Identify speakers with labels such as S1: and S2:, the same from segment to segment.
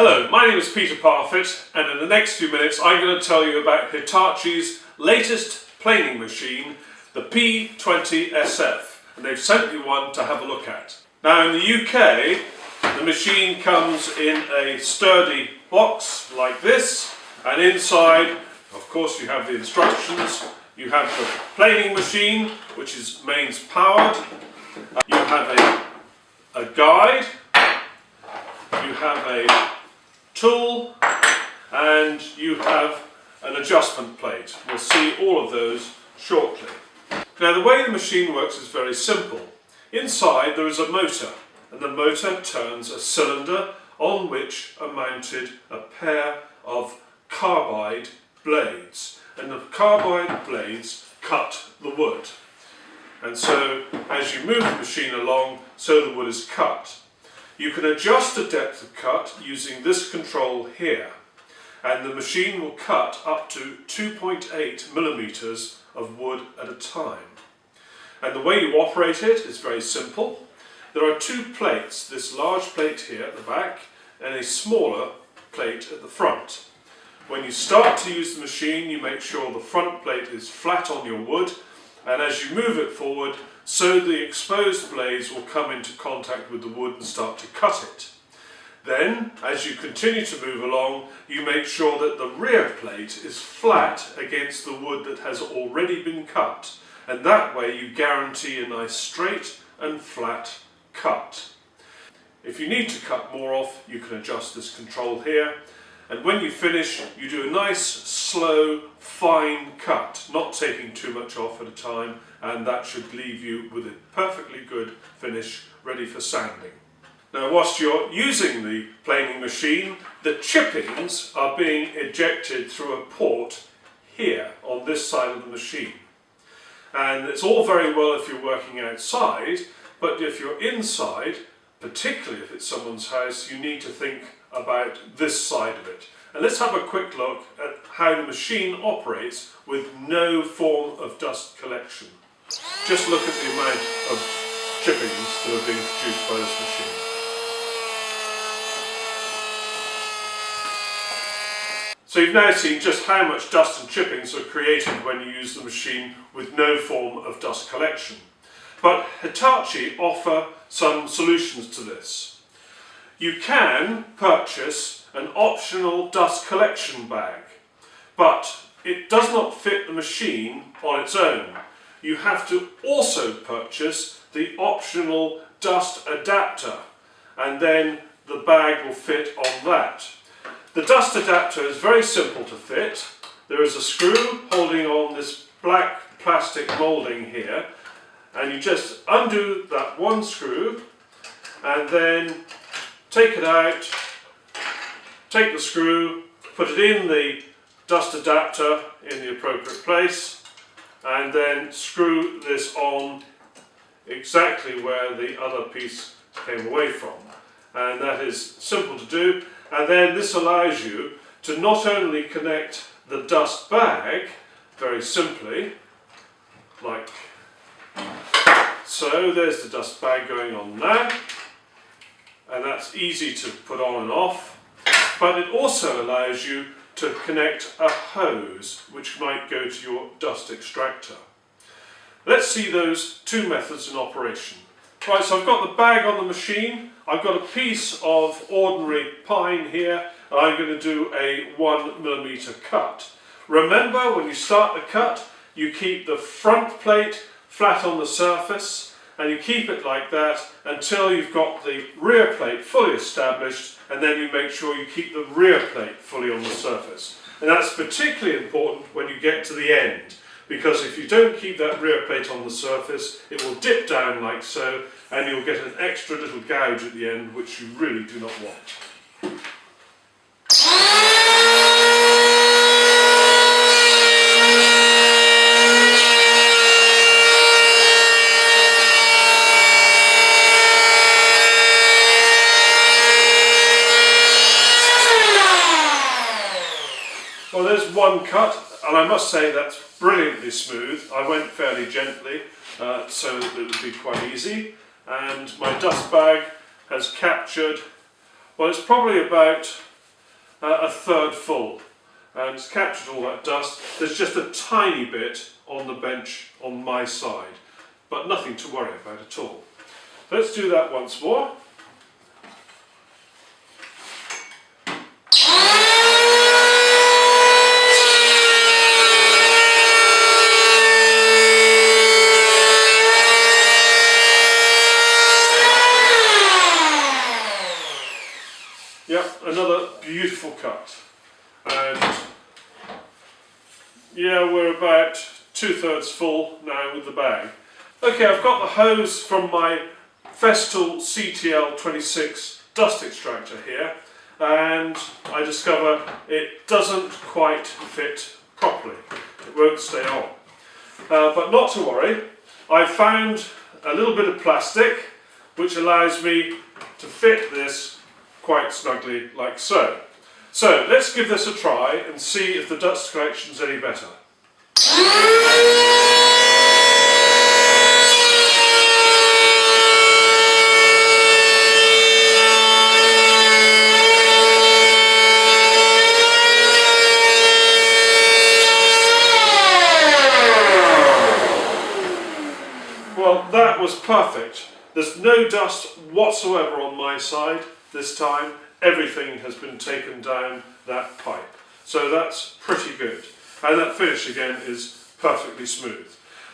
S1: Hello, my name is Peter Parfitt, and in the next few minutes I'm going to tell you about Hitachi's latest planing machine, the P20SF, and they've sent me one to have a look at. Now in the UK, the machine comes in a sturdy box like this, and inside, of course, you have the instructions, you have the planing machine, which is mains powered, you have a guide, you have a tool, and you have an adjustment plate. We'll see all of those shortly. Now the way the machine works is very simple. Inside there is a motor, and the motor turns a cylinder on which are mounted a pair of carbide blades, and the carbide blades cut the wood. And so as you move the machine along, so the wood is cut. You can adjust the depth of cut using this control here, and the machine will cut up to 2.8 millimeters of wood at a time. And the way you operate it is very simple. There are two plates, this large plate here at the back and a smaller plate at the front. When you start to use the machine, you make sure the front plate is flat on your wood, and as you move it forward, so the exposed blades will come into contact with the wood and start to cut it. Then, as you continue to move along, you make sure that the rear plate is flat against the wood that has already been cut, and that way you guarantee a nice straight and flat cut. If you need to cut more off, you can adjust this control here, and when you finish, you do a nice, slow, fine cut, not taking too much off at a time, and that should leave you with a perfectly good finish ready for sanding. Now whilst you're using the planing machine, the chippings are being ejected through a port here on this side of the machine. And it's all very well if you're working outside, but if you're inside, particularly if it's someone's house, you need to think about this side of it. And let's have a quick look at how the machine operates with no form of dust collection. Just look at the amount of chippings that are being produced by this machine. So you've now seen just how much dust and chippings are created when you use the machine with no form of dust collection. But Hitachi offer some solutions to this. You can purchase an optional dust collection bag, but it does not fit the machine on its own. You have to also purchase the optional dust adapter, and then the bag will fit on that. The dust adapter is very simple to fit. There is a screw holding on this black plastic moulding here, and you just undo that one screw and then take it out, take the screw, put it in the dust adapter in the appropriate place, and then screw this on exactly where the other piece came away from. And that is simple to do, and then this allows you to not only connect the dust bag very simply, like so. There's the dust bag going on now, and that's easy to put on and off, but it also allows you to connect a hose which might go to your dust extractor. Let's see those two methods in operation. Right, so I've got the bag on the machine, I've got a piece of ordinary pine here, and I'm going to do a 1 millimeter cut. Remember, when you start the cut, you keep the front plate flat on the surface, and you keep it like that until you've got the rear plate fully established, and then you make sure you keep the rear plate fully on the surface. And that's particularly important when you get to the end, because if you don't keep that rear plate on the surface, it will dip down like so, and you'll get an extra little gouge at the end, which you really do not want. Well, there's one cut, and I must say that's brilliantly smooth. I went fairly gently, so that it would be quite easy. And my dust bag has captured, well, it's probably about a third full, and it's captured all that dust. There's just a tiny bit on the bench on my side, but nothing to worry about at all. Let's do that once more. Yep, another beautiful cut. And yeah, we're about 2/3 full now with the bag. Okay, I've got the hose from my Festool CTL26 dust extractor here, and I discover it doesn't quite fit properly. It won't stay on. But not to worry, I found a little bit of plastic which allows me to fit this quite snugly like so. So let's give this a try and see if the dust collection's any better. Well, that was perfect. There's no dust whatsoever on my side this time. Everything has been taken down that pipe. So that's pretty good. And that finish again is perfectly smooth.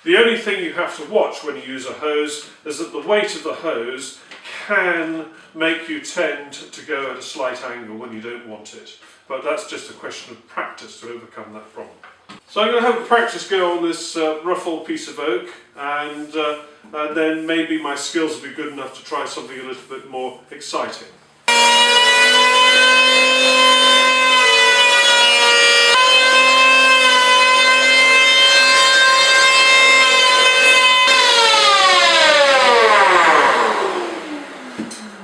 S1: The only thing you have to watch when you use a hose is that the weight of the hose can make you tend to go at a slight angle when you don't want it. But that's just a question of practice to overcome that problem. So I'm going to have a practice go on this rough old piece of oak, and then maybe my skills will be good enough to try something a little bit more exciting.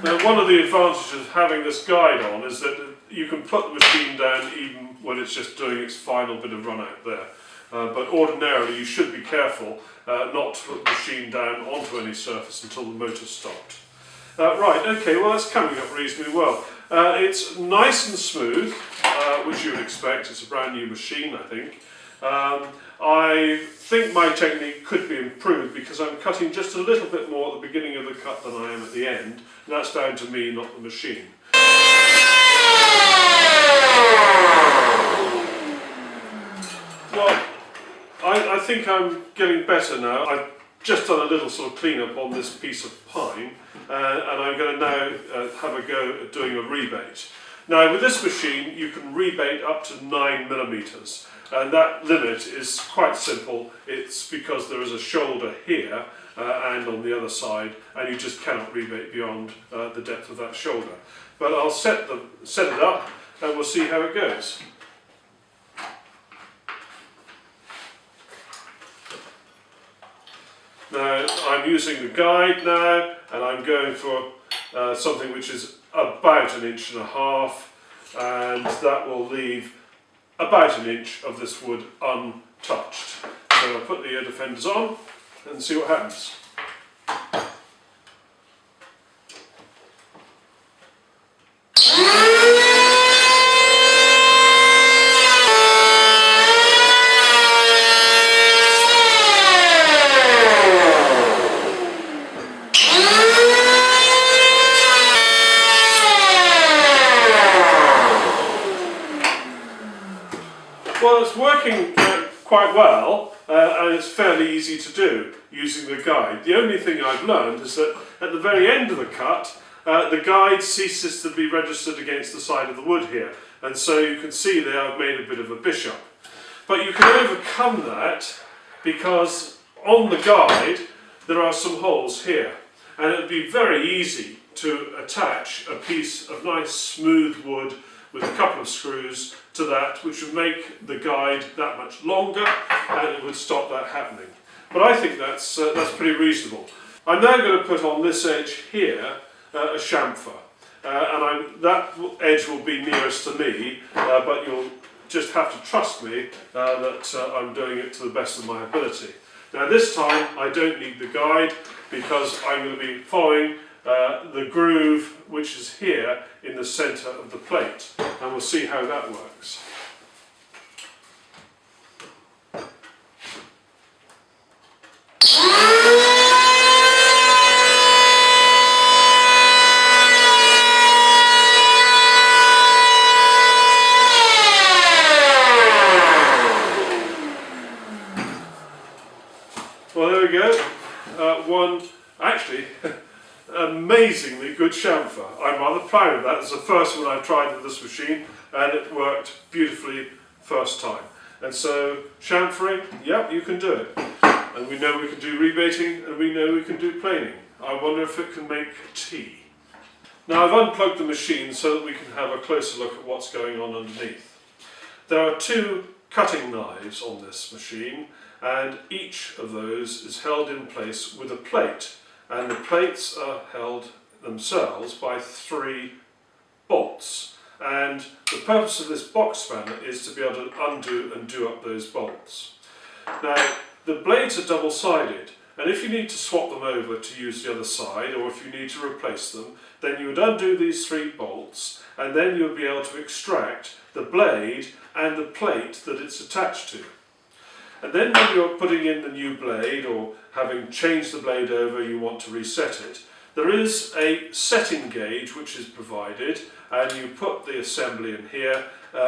S1: Now, one of the advantages of having this guide on is that you can put the machine down even when it's just doing its final bit of run out there. But ordinarily you should be careful not to put the machine down onto any surface until the motor's stopped. Right, okay, well that's coming up reasonably well. It's nice and smooth, which you would expect. It's a brand new machine, I think. I think my technique could be improved because I'm cutting just a little bit more at the beginning of the cut than I am at the end. And that's down to me, not the machine. Well, I think I'm getting better now. I've just done a little sort of clean-up on this piece of pine, and I'm going to now have a go at doing a rebate. Now with this machine you can rebate up to 9mm, and that limit is quite simple. It's because there is a shoulder here and on the other side, and you just cannot rebate beyond the depth of that shoulder. But I'll set it up and we'll see how it goes. Now I'm using the guide now, and I'm going for something which is about 1.5 inches, and that will leave about 1 inch of this wood untouched. So I'll put the ear defenders on and see what happens. Well, it's working quite well, and it's fairly easy to do using the guide. The only thing I've learned is that at the very end of the cut, the guide ceases to be registered against the side of the wood here, and so you can see there I've made a bit of a bishop. But you can overcome that because on the guide there are some holes here, and it would be very easy to attach a piece of nice smooth wood with a couple of screws to that, which would make the guide that much longer, and it would stop that happening. But I think that's pretty reasonable. I'm now going to put on this edge here a chamfer, and that edge will be nearest to me, but you'll just have to trust me that I'm doing it to the best of my ability. Now this time I don't need the guide because I'm going to be following the groove which is here in the centre of the plate, and we'll see how that works. Well, there we go. One actually amazingly good chamfer. I'm rather proud of that. It's the first one I've tried with this machine, and it worked beautifully first time. And so chamfering, yep, you can do it. And we know we can do rebating, and we know we can do planing. I wonder if it can make tea. Now I've unplugged the machine so that we can have a closer look at what's going on underneath. There are two cutting knives on this machine, and each of those is held in place with a plate, and the plates are held themselves by 3 bolts, and the purpose of this box spanner is to be able to undo and do up those bolts. Now the blades are double-sided, and if you need to swap them over to use the other side, or if you need to replace them, then you would undo these 3 bolts, and then you'll be able to extract the blade and the plate that it's attached to. And then when you're putting in the new blade, or having changed the blade over, you want to reset it, there is a setting gauge which is provided, and you put the assembly in here,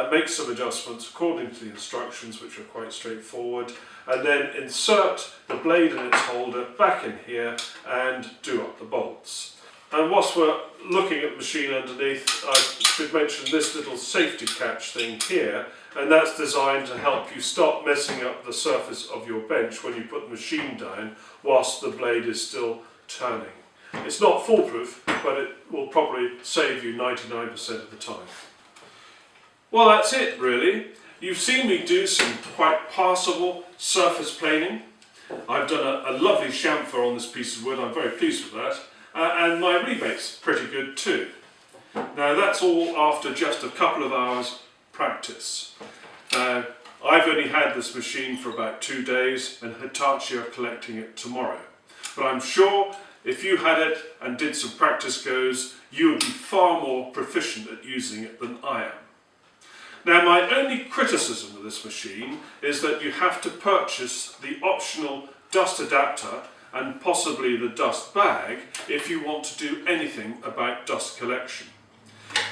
S1: make some adjustments according to the instructions, which are quite straightforward, and then insert the blade and its holder back in here and do up the bolts. And whilst we're looking at the machine underneath, I should mention this little safety catch thing here, and that's designed to help you stop messing up the surface of your bench when you put the machine down whilst the blade is still turning. It's not foolproof, but it will probably save you 99% of the time. Well, that's it really. You've seen me do some quite passable surface planing. I've done a lovely chamfer on this piece of wood, I'm very pleased with that. And my rebate's pretty good too. Now that's all after just a couple of hours practice. Now I've only had this machine for about 2 days, and Hitachi are collecting it tomorrow. But I'm sure if you had it and did some practice goes, you would be far more proficient at using it than I am. Now my only criticism of this machine is that you have to purchase the optional dust adapter and possibly the dust bag if you want to do anything about dust collection.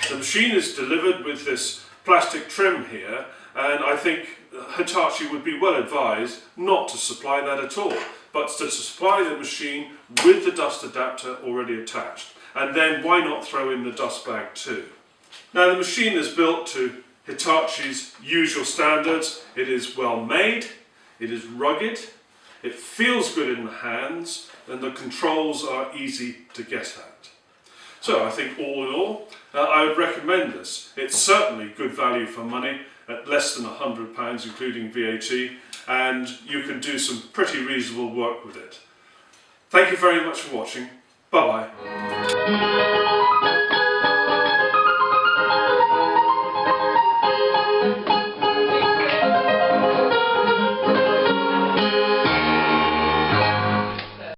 S1: The machine is delivered with this plastic trim here, and I think Hitachi would be well advised not to supply that at all, but to supply the machine with the dust adapter already attached, and then why not throw in the dust bag too. Now the machine is built to Hitachi's usual standards. It is well made, it is rugged, it feels good in the hands, and the controls are easy to get at. So I think all in all, I would recommend this. It's certainly good value for money at less than £100 including VAT, and you can do some pretty reasonable work with it. Thank you very much for watching. Bye bye.